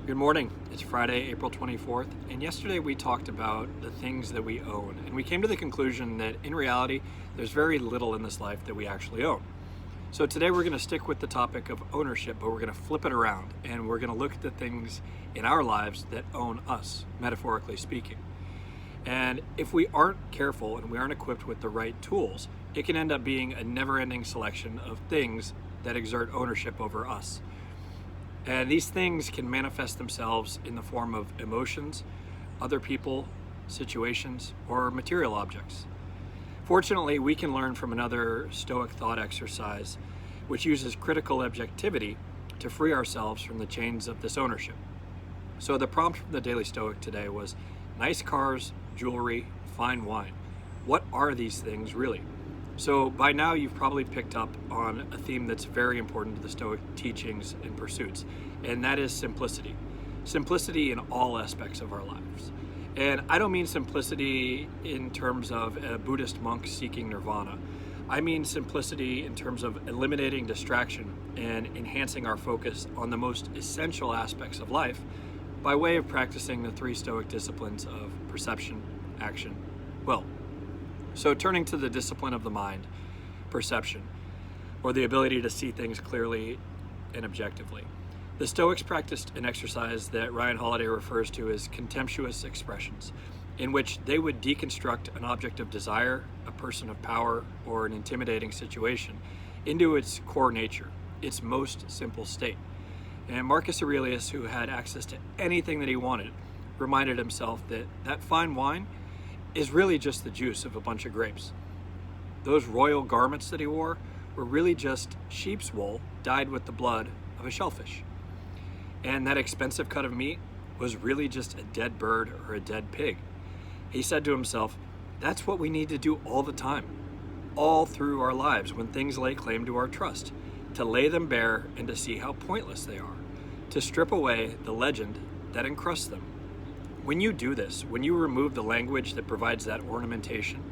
Good morning. It's Friday, April 24th, and yesterday we talked about the things that we own, and we came to the conclusion that in reality, there's very little in this life that we actually own. So today we're going to stick with the topic of ownership, but we're going to flip it around, and we're going to look at the things in our lives that own us, metaphorically speaking. And if we aren't careful and we aren't equipped with the right tools, it can end up being a never-ending selection of things that exert ownership over us. And these things can manifest themselves in the form of emotions, other people, situations, or material objects. Fortunately, we can learn from another Stoic thought exercise, which uses critical objectivity to free ourselves from the chains of this ownership. So the prompt from the Daily Stoic today was, nice cars, jewelry, fine wine. What are these things really? So by now you've probably picked up on a theme that's very important to the Stoic teachings and pursuits, and that is simplicity. Simplicity in all aspects of our lives. And I don't mean simplicity in terms of a Buddhist monk seeking nirvana. I mean simplicity in terms of eliminating distraction and enhancing our focus on the most essential aspects of life by way of practicing the three Stoic disciplines of perception, action, will. So turning to the discipline of the mind, perception, or the ability to see things clearly and objectively. The Stoics practiced an exercise that Ryan Holiday refers to as contemptuous expressions, in which they would deconstruct an object of desire, a person of power, or an intimidating situation into its core nature, its most simple state. And Marcus Aurelius, who had access to anything that he wanted, reminded himself that that fine wine is really just the juice of a bunch of grapes. Those royal garments that he wore were really just sheep's wool dyed with the blood of a shellfish. And that expensive cut of meat was really just a dead bird or a dead pig. He said to himself, that's what we need to do all the time, all through our lives when things lay claim to our trust, to lay them bare and to see how pointless they are, to strip away the legend that encrusts them. When you do this, when you remove the language that provides that ornamentation,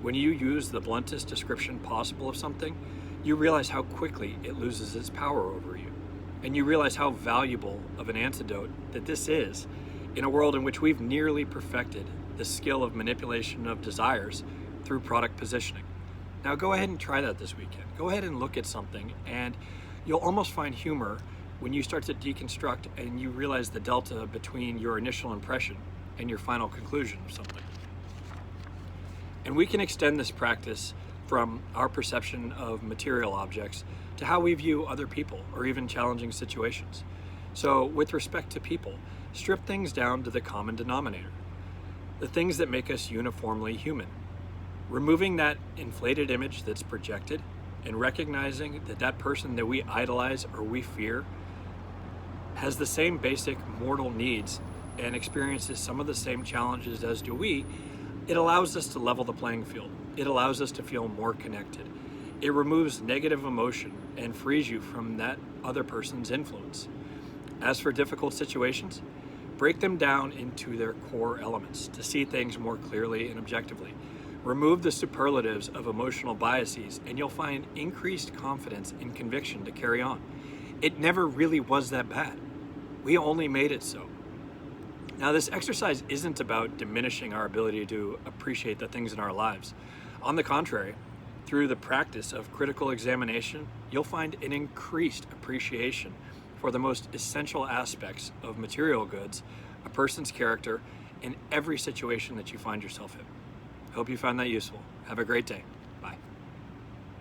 when you use the bluntest description possible of something, you realize how quickly it loses its power over you. And you realize how valuable of an antidote that this is in a world in which we've nearly perfected the skill of manipulation of desires through product positioning. Now go ahead and try that this weekend. Go ahead and look at something and you'll almost find humor when you start to deconstruct and you realize the delta between your initial impression and your final conclusion of something. And we can extend this practice from our perception of material objects to how we view other people or even challenging situations. So with respect to people, strip things down to the common denominator, the things that make us uniformly human. Removing that inflated image that's projected and recognizing that that person that we idolize or we fear has the same basic mortal needs and experiences some of the same challenges as do we, it allows us to level the playing field. It allows us to feel more connected. It removes negative emotion and frees you from that other person's influence. As for difficult situations, break them down into their core elements to see things more clearly and objectively. Remove the superlatives of emotional biases and you'll find increased confidence and conviction to carry on. It never really was that bad. We only made it so. Now, this exercise isn't about diminishing our ability to appreciate the things in our lives. On the contrary, through the practice of critical examination, you'll find an increased appreciation for the most essential aspects of material goods, a person's character, in every situation that you find yourself in. I hope you found that useful. Have a great day.